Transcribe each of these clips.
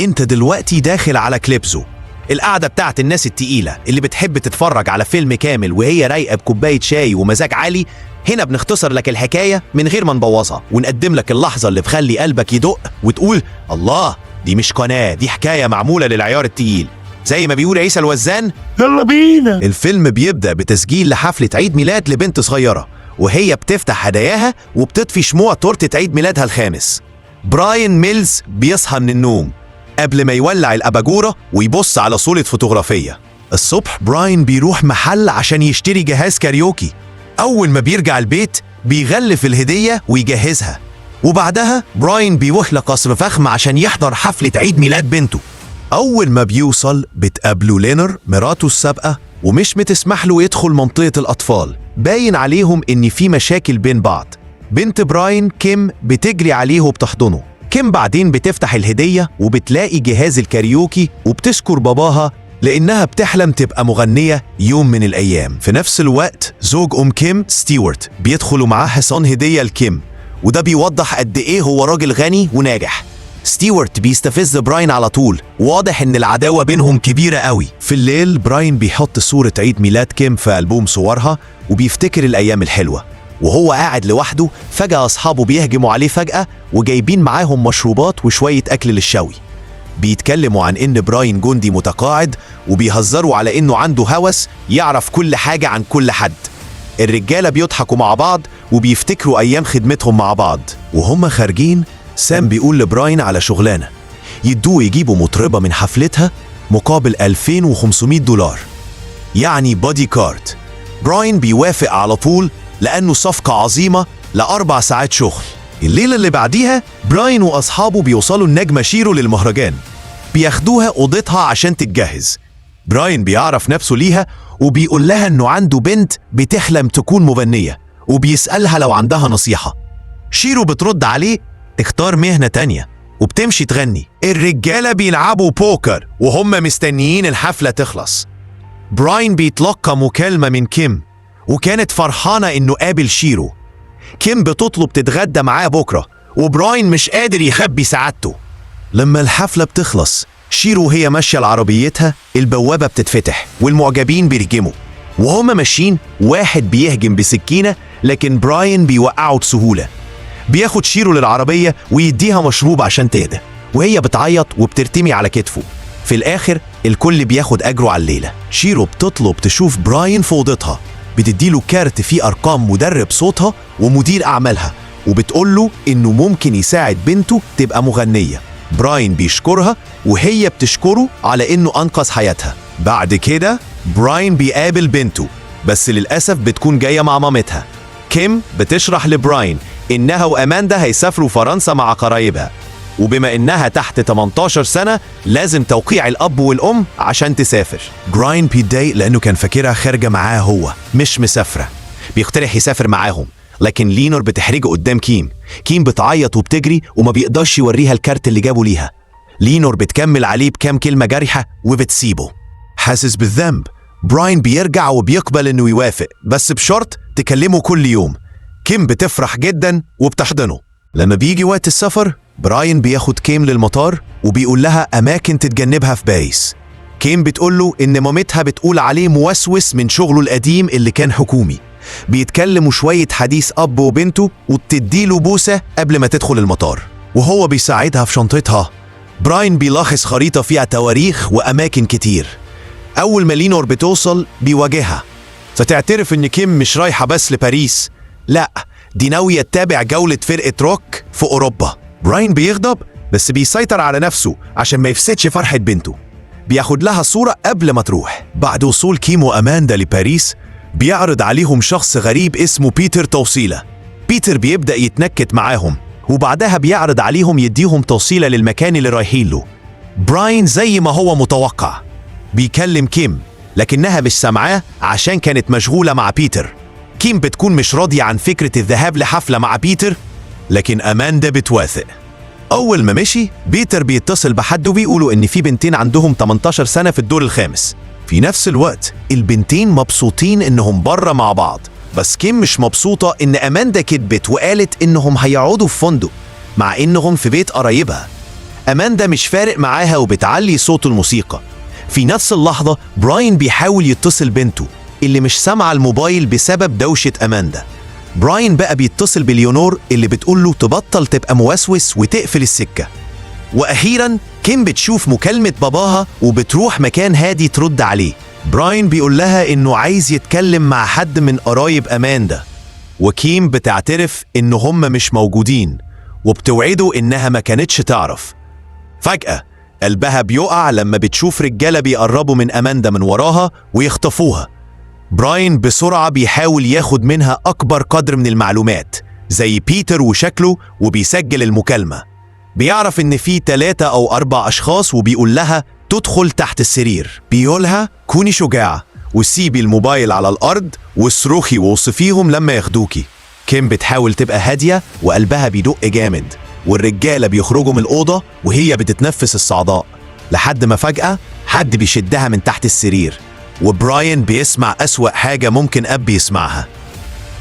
انت دلوقتي داخل على كليبزو، القعدة بتاعت الناس التقيلة اللي بتحب تتفرج على فيلم كامل وهي رايقة بكوباية شاي ومزاج عالي. هنا بنختصر لك الحكاية من غير ما نبوظها، ونقدم لك اللحظة اللي بخلي قلبك يدق وتقول الله، دي مش قناة، دي حكاية معمولة للعيار التقيل. زي ما بيقول عيسى الوزان، يلا بينا. الفيلم بيبدأ بتسجيل لحفلة عيد ميلاد لبنت صغيرة، وهي بتفتح هداياها وبتطفي شموع تورتة عيد ميلادها الخامس. براين ميلز بيصحى من النوم قبل ما يولع الأباجورة ويبص على صورة فوتوغرافية. الصبح براين بيروح محل عشان يشتري جهاز كاريوكي. أول ما بيرجع البيت بيغلف الهدية ويجهزها، وبعدها براين بيروح لقصر فخم عشان يحضر حفلة عيد ميلاد بنته. أول ما بيوصل بتقابله لينر مراته السابقة، ومش متسمح له يدخل منطقة الأطفال، باين عليهم إن في مشاكل بين بعض. بنت براين كيم بتجري عليه وبتحضنه. كيم بعدين بتفتح الهدية وبتلاقي جهاز الكاريوكي وبتشكر باباها لأنها بتحلم تبقى مغنية يوم من الأيام. في نفس الوقت زوج كيم ستيوارت بيدخلوا معاه حصان هدية لكيم، وده بيوضح قد إيه هو راجل غني وناجح. ستيوارت بيستفز براين على طول، واضح إن العداوة بينهم كبيرة قوي. في الليل براين بيحط صورة عيد ميلاد كيم في ألبوم صورها وبيفتكر الأيام الحلوة. وهو قاعد لوحده فجأة أصحابه بيهجموا عليه فجأة وجايبين معاهم مشروبات وشوية أكل للشوي. بيتكلموا عن إن براين جندي متقاعد، وبيهزروا على إنه عنده هوس يعرف كل حاجة عن كل حد. الرجالة بيضحكوا مع بعض وبيفتكروا أيام خدمتهم مع بعض. وهم خارجين سام بيقول لبراين على شغلانة يدوه يجيبوا مطربة من حفلتها مقابل $2500، يعني بودي كارد. براين بيوافق على طول لأنه صفقة عظيمة ل4 ساعات شغل. الليلة اللي بعديها براين وأصحابه بيوصلوا النجمة شيرو للمهرجان، بياخدوها أوضتها عشان تتجهز. براين بيعرف نفسه ليها وبيقول لها إنه عنده بنت بتحلم تكون مغنية، وبيسألها لو عندها نصيحة. شيرو بترد عليه تختار مهنة تانية وبتمشي تغني. الرجالة بيلعبوا بوكر وهم مستنيين الحفلة تخلص. براين بيتلقى مكالمة من كيم وكانت فرحانة إنه قابل شيرو. كيم بتطلب تتغدى معاه بكرة، وبراين مش قادر يخبي سعادته. لما الحفلة بتخلص شيرو هي ماشية لعربيتها، البوابة بتتفتح والمعجبين بيرجموا. وهم ماشيين واحد بيهجم بسكينة، لكن براين بيوقعه بسهولة. بياخد شيرو للعربية ويديها مشروب عشان تهدى، وهي بتعيط وبترتمي على كتفه. في الآخر الكل بياخد أجره على الليلة. شيرو بتطلب تشوف براين في أوضتها، بتديله كارت فيه أرقام مدرب صوتها ومدير أعمالها، وبتقوله إنه ممكن يساعد بنته تبقى مغنية. براين بيشكرها وهي بتشكره على إنه أنقذ حياتها. بعد كده براين بيقابل بنته، بس للأسف بتكون جاية مع مامتها. كيم بتشرح لبراين إنها وأماندا هيسافروا فرنسا مع قرايبها، وبما إنها تحت 18 سنة لازم توقيع الأب والأم عشان تسافر. براين بيتضايق لأنه كان فاكرها خارجة معاه هو مش مسافرة. بيقترح يسافر معاهم، لكن لينور بتحرجه قدام كيم. كيم بتعيط وبتجري وما بيقدرش يوريها الكارت اللي جابه ليها. لينور بتكمل عليه بكام كلمة جارحة وبتسيبه. حاسس بالذنب، براين بيرجع وبيقبل إنه يوافق، بس بشرط تكلمه كل يوم. كيم بتفرح جدا وبتحضنه. لما بيجي وقت السفر براين بياخد كيم للمطار وبيقول لها أماكن تتجنبها في باريس. كيم بتقوله إن مامتها بتقول عليه موسوس من شغله القديم اللي كان حكومي. بيتكلموا شوية حديث أب وبنته وبتديله بوسة قبل ما تدخل المطار، وهو بيساعدها في شنطتها. براين بيلاحظ خريطة فيها تواريخ وأماكن كتير. أول ما لينور بتوصل بيواجهها، فتعترف إن كيم مش رايحة بس لباريس، لأ دي ناوية تتابع جولة فرقة روك في أوروبا. براين بيغضب بس بيسيطر على نفسه عشان ما يفسدش فرحة بنته. بياخد لها صورة قبل ما تروح. بعد وصول كيم وأماندا لباريس بيعرض عليهم شخص غريب اسمه بيتر توصيلة. بيتر بيبدأ يتنكت معاهم، وبعدها بيعرض عليهم يديهم توصيلة للمكان اللي رايحين له. براين زي ما هو متوقع بيكلم كيم، لكنها مش سامعاه عشان كانت مشغولة مع بيتر. كيم بتكون مش راضية عن فكرة الذهاب لحفلة مع بيتر، لكن أماندا بتوافق. أول ما مشي بيتر بيتصل بحد وبيقولوا إن في بنتين عندهم 18 سنة في الدور الخامس. في نفس الوقت البنتين مبسوطين إنهم بره مع بعض، بس كيم مش مبسوطة إن أماندا كدبت وقالت إنهم هيقعدوا في فندق مع إنهم في بيت قرايبها. أماندا مش فارق معاها وبتعلي صوت الموسيقى. في نفس اللحظة براين بيحاول يتصل بنته اللي مش سامعة الموبايل بسبب دوشة أماندا. براين بقى بيتصل بليونور اللي بتقول له تبطل تبقى موسوس وتقفل السكة. وأخيرا كيم بتشوف مكالمة باباها وبتروح مكان هادي ترد عليه. براين بيقول لها إنه عايز يتكلم مع حد من قرايب أماندا، وكيم بتعترف إن هم مش موجودين وبتوعده إنها ما كانتش تعرف. فجأة قلبها بيقع لما بتشوف رجالة بيقربوا من أماندا من وراها ويخطفوها. براين بسرعة بيحاول ياخد منها أكبر قدر من المعلومات زي بيتر وشكله وبيسجل المكالمة. بيعرف إن في 3 أو 4 أشخاص وبيقول لها تدخل تحت السرير. بيقولها كوني شجاعة وسيبي الموبايل على الأرض واصرخي ووصفيهم لما ياخدوكي. كيم بتحاول تبقى هادية وقلبها بيدق جامد، والرجالة بيخرجوا من الأوضة وهي بتتنفس الصعداء، لحد ما فجأة حد بيشدها من تحت السرير، وبراين بيسمع أسوأ حاجة ممكن أب يسمعها.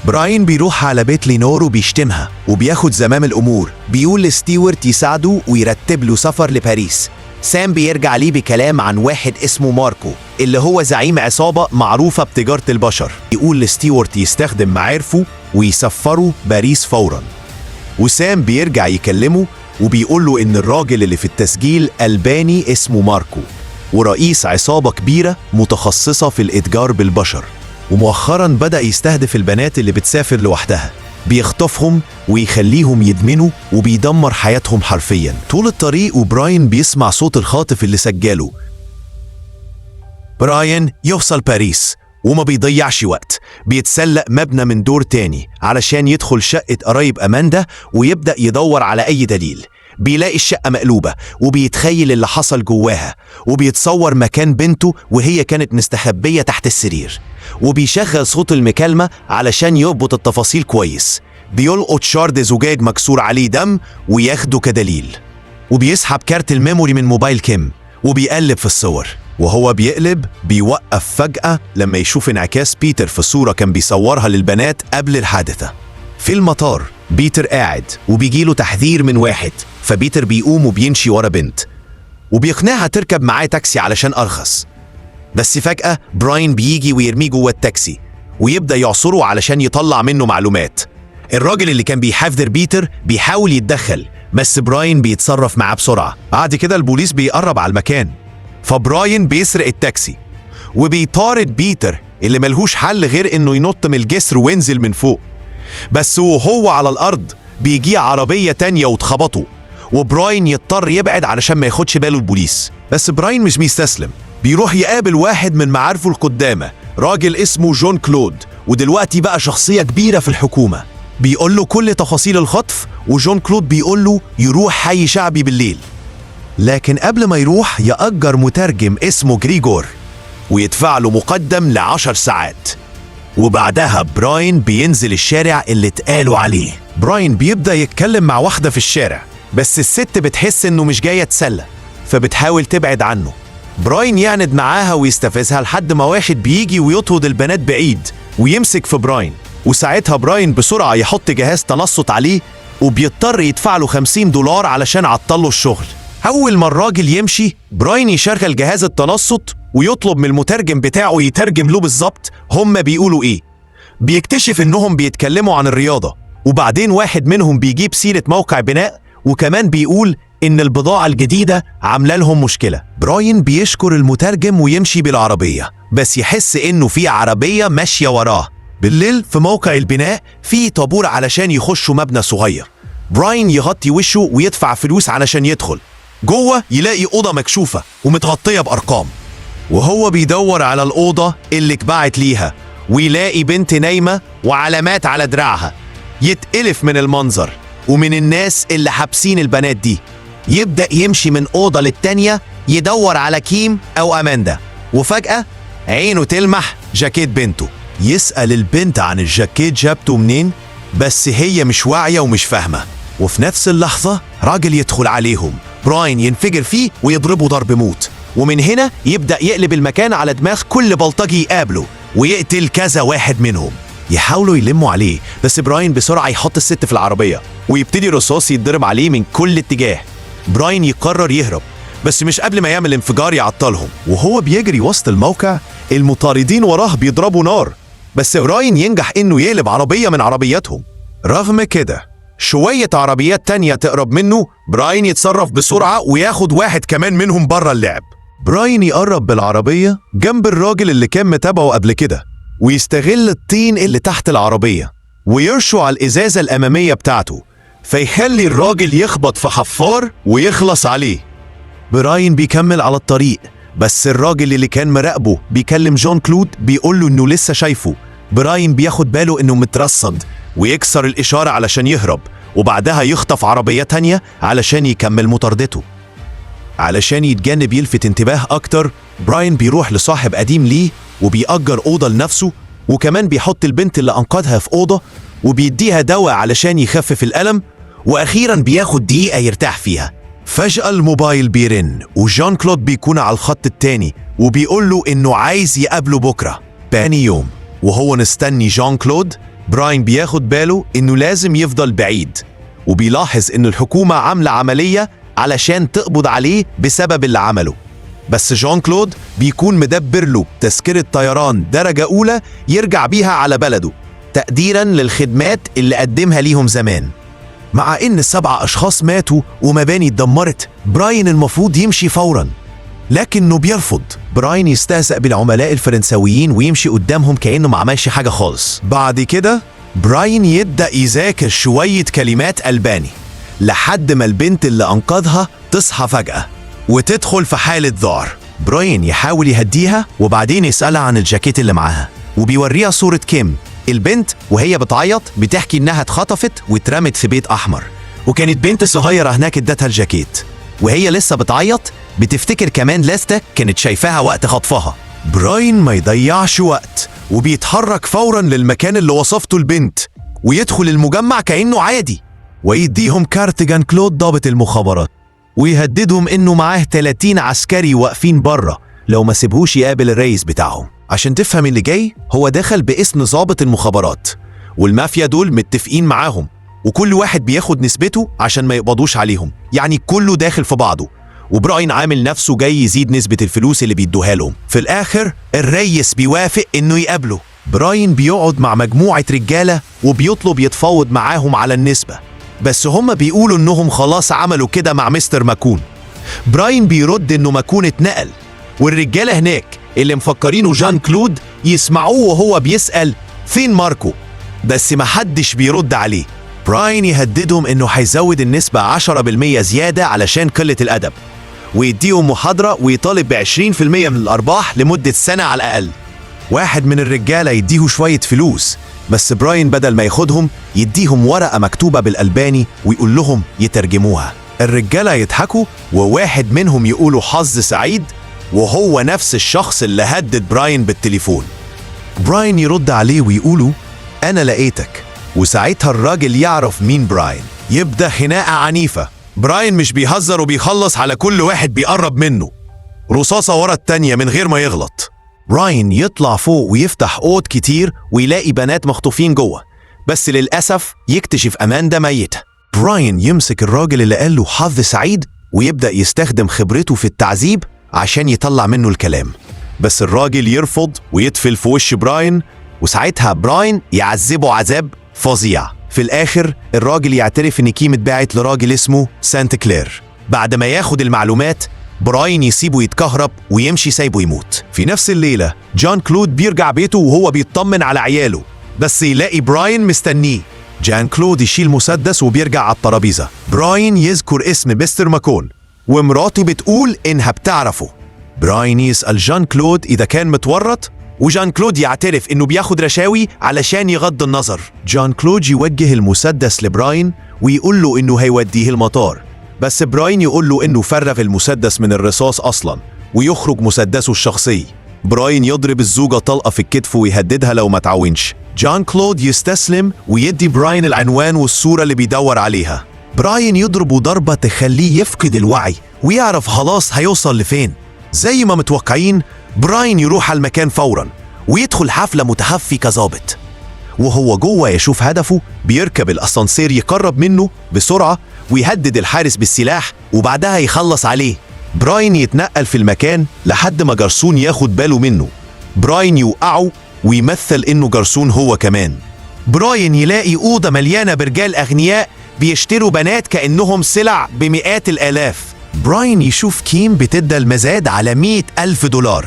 براين بيروح على بيت لينور وبيشتمها وبياخد زمام الأمور. بيقول لستيوارت يساعده ويرتب له سفر لباريس. سام بيرجع ليه بكلام عن واحد اسمه ماركو اللي هو زعيم عصابة معروفة بتجارة البشر. يقول لستيوارت يستخدم معارفه ويسفره باريس فورا. وسام بيرجع يكلمه وبيقول له إن الراجل اللي في التسجيل ألباني اسمه ماركو ورئيس عصابة كبيرة متخصصة في الإتجار بالبشر، ومؤخرا بدأ يستهدف البنات اللي بتسافر لوحدها، بيخطفهم ويخليهم يدمنوا وبيدمر حياتهم حرفيا طول الطريق. وبراين بيسمع صوت الخاطف اللي سجله. براين يوصل باريس وما بيضيعش وقت، بيتسلق مبنى من دور تاني علشان يدخل شقة قرايب أماندا ويبدأ يدور على أي دليل. بيلاقي الشقة مقلوبة وبيتخيل اللي حصل جواها، وبيتصور مكان بنته وهي كانت مستخبية تحت السرير، وبيشغل صوت المكالمة علشان يربط التفاصيل كويس. بيلقط شارد زجاج مكسور عليه دم وياخده كدليل، وبيسحب كارت الميموري من موبايل كيم وبيقلب في الصور. وهو بيقلب بيوقف فجأة لما يشوف انعكاس بيتر في صورة كان بيصورها للبنات قبل الحادثة. في المطار بيتر قاعد وبيجيله تحذير من واحد، فبيتر بيقوم وبيمشي ورا بنت وبيقنعها تركب معاه تاكسي علشان أرخص. بس فجأة براين بيجي ويرميه جوه التاكسي ويبدأ يعصره علشان يطلع منه معلومات. الراجل اللي كان بيحذر بيتر بيحاول يتدخل، بس براين بيتصرف معاه بسرعة. بعد كده البوليس بيقرب على المكان، فبراين بيسرق التاكسي وبيطارد بيتر اللي ملهوش حل غير انه ينط من الجسر وينزل من فوق. بس وهو على الأرض بيجي عربية تانية وتخبطه، وبراين يضطر يبعد علشان ما ياخدش باله البوليس. بس براين مش بيستسلم، بيروح يقابل واحد من معارفه القدامى، راجل اسمه جون كلود، ودلوقتي بقى شخصية كبيرة في الحكومة. بيقول له كل تفاصيل الخطف، وجون كلود بيقول له يروح حي شعبي بالليل، لكن قبل ما يروح يأجر مترجم اسمه جريجور ويدفع له مقدم ل10 ساعات. وبعدها براين بينزل الشارع اللي اتقالوا عليه. براين بيبدأ يتكلم مع واحدة في الشارع، بس الست بتحس انه مش جاية تسلى فبتحاول تبعد عنه. براين يعند معاها ويستفزها لحد ما واحد بيجي ويطرد البنات بعيد ويمسك في براين، وساعتها براين بسرعة يحط جهاز تنصت عليه وبيضطر يدفع له $50 علشان عطله الشغل. أول ما الراجل يمشي براين يشغل جهاز التنصت ويطلب من المترجم بتاعه يترجم له بالظبط هما بيقولوا ايه. بيكتشف انهم بيتكلموا عن الرياضة، وبعدين واحد منهم بيجيب سيرة موقع بناء وكمان بيقول ان البضاعة الجديدة عاملة لهم مشكلة. براين بيشكر المترجم ويمشي بالعربية، بس يحس انه في عربية ماشية وراه. بالليل في موقع البناء في طابور علشان يخشوا مبنى صغير. براين يغطي وشه ويدفع فلوس علشان يدخل. جوه يلاقي أوضة مكشوفة ومتغطية بأرقام، وهو بيدور على الأوضة اللي اتبعت ليها ويلاقي بنت نايمة وعلامات على دراعها. يتقلف من المنظر ومن الناس اللي حابسين البنات دي. يبدأ يمشي من أوضة للتانية يدور على كيم أو أماندا، وفجأة عينه تلمح جاكيت بنته. يسأل البنت عن الجاكيت جابته منين، بس هي مش واعية ومش فاهمة. وفي نفس اللحظة راجل يدخل عليهم، براين ينفجر فيه ويضربه ضرب موت، ومن هنا يبدأ يقلب المكان على دماغ كل بلطجي يقابله ويقتل كذا واحد منهم. يحاولوا يلموا عليه، بس براين بسرعة يحط الست في العربية ويبتدي رصاص يتضرب عليه من كل اتجاه. براين يقرر يهرب، بس مش قبل ما يعمل انفجار يعطلهم. وهو بيجري وسط الموقع المطاردين وراه بيضربوا نار، بس براين ينجح انه يقلب عربية من عربياتهم. رغم كده شوية عربيات تانية تقرب منه، براين يتصرف بسرعة وياخد واحد كمان منهم بره اللعب. براين يقرب بالعربية جنب الراجل اللي كان متابعه قبل كده، ويستغل الطين اللي تحت العربية ويرشو على الإزازة الأمامية بتاعته، فيخلي الراجل يخبط في حفار ويخلص عليه. براين بيكمل على الطريق، بس الراجل اللي كان مراقبه بيكلم جون كلود بيقوله انه لسه شايفه. براين بياخد باله انه مترصد ويكسر الإشارة علشان يهرب، وبعدها يخطف عربية تانية علشان يكمل مطاردته. علشان يتجنب يلفت انتباه أكتر، براين بيروح لصاحب قديم ليه وبيأجر أوضة لنفسه، وكمان بيحط البنت اللي أنقذها في أوضة وبيديها دواء علشان يخفف الألم، وأخيرا بياخد دقيقة يرتاح فيها. فجأة الموبايل بيرن وجون كلود بيكون على الخط التاني وبيقول له إنه عايز يقابله بكرة. تاني يوم وهو نستني جون كلود، براين بياخد باله إنه لازم يفضل بعيد، وبيلاحظ إن الحكومة عاملة عملية علشان تقبض عليه بسبب اللي عمله. بس جون كلود بيكون مدبر له تذكرة طيران درجة أولى يرجع بيها على بلده تقديرا للخدمات اللي قدمها ليهم زمان. مع إن 7 أشخاص ماتوا ومباني اتدمرت، براين المفروض يمشي فورا، لكنه بيرفض. براين يستهزأ بالعملاء الفرنساويين ويمشي قدامهم كأنه ما عملش حاجة خالص. بعد كده براين يبدأ يذاكر شوية كلمات ألباني لحد ما البنت اللي أنقذها تصحى فجأة وتدخل في حالة ذعر. براين يحاول يهديها وبعدين يسألها عن الجاكيت اللي معاها، وبيوريها صورة كيم البنت وهي بتعيط بتحكي إنها اتخطفت واترمت في بيت أحمر، وكانت بنت صغيرة هناك ادتها الجاكيت، وهي لسه بتعيط بتفتكر كمان لاستا كانت شايفاها وقت خطفها. براين ما يضيعش وقت وبيتحرك فورا للمكان اللي وصفته البنت ويدخل المجمع كأنه عادي، ويديهم كارت جان كلود ضابط المخابرات ويهددهم انه معاه 30 عسكري واقفين بره لو ما سيبهوش يقابل الرئيس بتاعهم. عشان تفهم اللي جاي، هو دخل باسم ضابط المخابرات، والمافيا دول متفقين معاهم وكل واحد بياخد نسبته عشان ما يقبضوش عليهم، يعني كله داخل في بعضه، وبراين عامل نفسه جاي يزيد نسبة الفلوس اللي بيدوها لهم. في الآخر الرئيس بيوافق انه يقابله. براين بيقعد مع مجموعة رجالة وبيطلب يتفاوض معاهم على النسبة، بس هم بيقولوا انهم خلاص عملوا كده مع مستر ماكون. براين بيرد انه ماكون اتنقل، والرجالة هناك اللي مفكرينه جان كلود يسمعوه وهو بيسأل فين ماركو، بس محدش بيرد عليه. براين يهددهم انه هيزود النسبة 10% زيادة علشان قلة الأدب، ويديهم محاضرة ويطالب ب20% من الأرباح لمدة سنة على الأقل. واحد من الرجالة يديه شوية فلوس، بس براين بدل ما ياخدهم يديهم ورقة مكتوبة بالألباني ويقول لهم يترجموها. الرجالة يضحكوا وواحد منهم يقوله حظ سعيد، وهو نفس الشخص اللي هدد براين بالتليفون. براين يرد عليه ويقوله أنا لقيتك، وساعتها الراجل يعرف مين براين. يبدأ خناقة عنيفة، براين مش بيهزر وبيخلص على كل واحد بيقرب منه، رصاصة ورا التانية من غير ما يغلط. براين يطلع فوق ويفتح أوض كتير ويلاقي بنات مخطوفين جوه، بس للأسف يكتشف أماندا ميتة. براين يمسك الراجل اللي قال له حظ سعيد ويبدأ يستخدم خبرته في التعذيب عشان يطلع منه الكلام، بس الراجل يرفض ويتفل في وش براين، وساعتها براين يعذبه عذاب فظيع. في الآخر الراجل يعترف إن كيم اتباعت لراجل اسمه سانت كلير. بعد ما ياخد المعلومات، براين يسيبه يتكهرب ويمشي سايبه يموت. في نفس الليلة جان كلود بيرجع بيته وهو بيطمن على عياله، بس يلاقي براين مستنيه. جان كلود يشيل مسدس وبيرجع على الترابيزة. براين يذكر اسم مستر ماكون ومراته بتقول إنها بتعرفه. براين يسأل جان كلود إذا كان متورط، وجان كلود يعترف إنه بياخد رشاوي علشان يغض النظر. جان كلود يوجه المسدس لبراين ويقول له إنه هيوديه المطار، بس براين يقول له إنه فرغ المسدس من الرصاص أصلا ويخرج مسدسه الشخصي. براين يضرب الزوجة طلقة في الكتف ويهددها لو ما تعاونش. جان كلود يستسلم ويدي براين العنوان والصورة اللي بيدور عليها. براين يضربه ضربة تخليه يفقد الوعي ويعرف خلاص هيوصل لفين. زي ما متوقعين، براين يروح على المكان فورا ويدخل حفلة متخفي كظابط، وهو جوه يشوف هدفه، بيركب الأسانسير يقرب منه بسرعة ويهدد الحارس بالسلاح وبعدها يخلص عليه. براين يتنقل في المكان لحد ما جرسون ياخد باله منه. براين يوقعه ويمثل إنه جرسون هو كمان. براين يلاقي أوضة مليانة برجال أغنياء بيشتروا بنات كأنهم سلع بمئات الآلاف. براين يشوف كيم بتدى المزاد على 100,000 دولار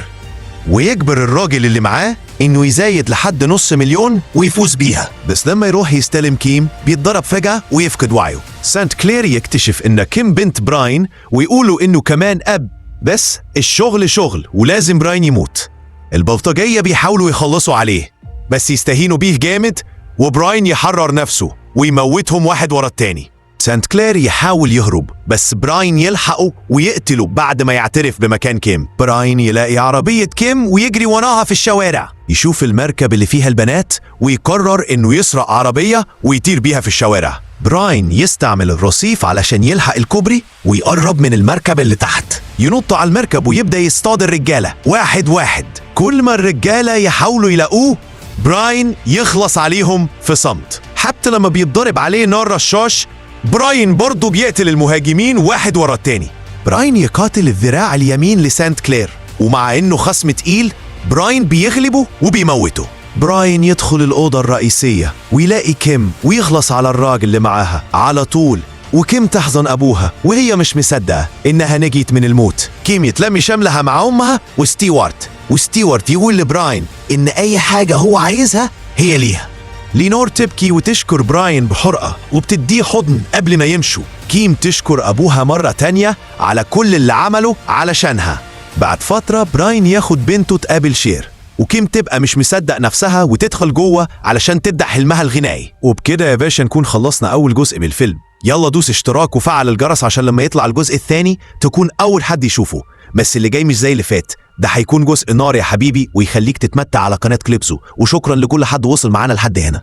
ويجبر الراجل اللي معاه إنه يزايد لحد $500,000 ويفوز بيها. بس لما يروح يستلم كيم بيتضرب فجأة ويفقد وعيه. سانت كلير يكتشف إن كيم بنت براين ويقولوا إنه كمان أب، بس الشغل شغل ولازم براين يموت. البلطجية بيحاولوا يخلصوا عليه بس يستهينوا بيه جامد، وبراين يحرر نفسه ويموتهم واحد ورا التاني. سانت كلير يحاول يهرب بس براين يلحقه ويقتله بعد ما يعترف بمكان كيم. براين يلاقي عربية كيم ويجري وراها في الشوارع، يشوف المركب اللي فيها البنات ويقرر انه يسرق عربية ويطير بيها في الشوارع. براين يستعمل الرصيف علشان يلحق الكوبري ويقرب من المركب اللي تحت، ينط على المركب ويبدأ يصطاد الرجالة واحد واحد. كل ما الرجالة يحاولوا يلاقوه براين يخلص عليهم في صمت. حتى لما بيتضرب عليه نار رشاش براين برضه بيقتل المهاجمين واحد ورا التاني. براين يقاتل الذراع اليمين لسانت كلير، ومع انه خصم تقيل براين بيغلبه وبيموته. براين يدخل الأوضة الرئيسية ويلاقي كيم ويخلص على الراجل اللي معاها على طول، وكيم تحزن أبوها وهي مش مصدقة إنها نجيت من الموت. كيم يتلمي شملها مع أمها وستيوارت يقول لبراين إن أي حاجة هو عايزها هي ليها. لينور تبكي وتشكر براين بحرقة وبتديه حضن قبل ما يمشوا. كيم تشكر أبوها مرة تانية على كل اللي عمله علشانها. بعد فترة براين ياخد بنته تقابل شير، وكيم تبقى مش مصدق نفسها وتدخل جوه علشان تبدأ حلمها الغنائي. وبكده يا باشا نكون خلصنا أول جزء من الفيلم. يلا دوس اشتراك وفعل الجرس عشان لما يطلع الجزء الثاني تكون أول حد يشوفه. بس اللي جاي مش زي اللي فات، ده هيكون جزء نار يا حبيبي ويخليك تتمتع على قناة كليبسو. وشكرا لكل حد وصل معانا لحد هنا.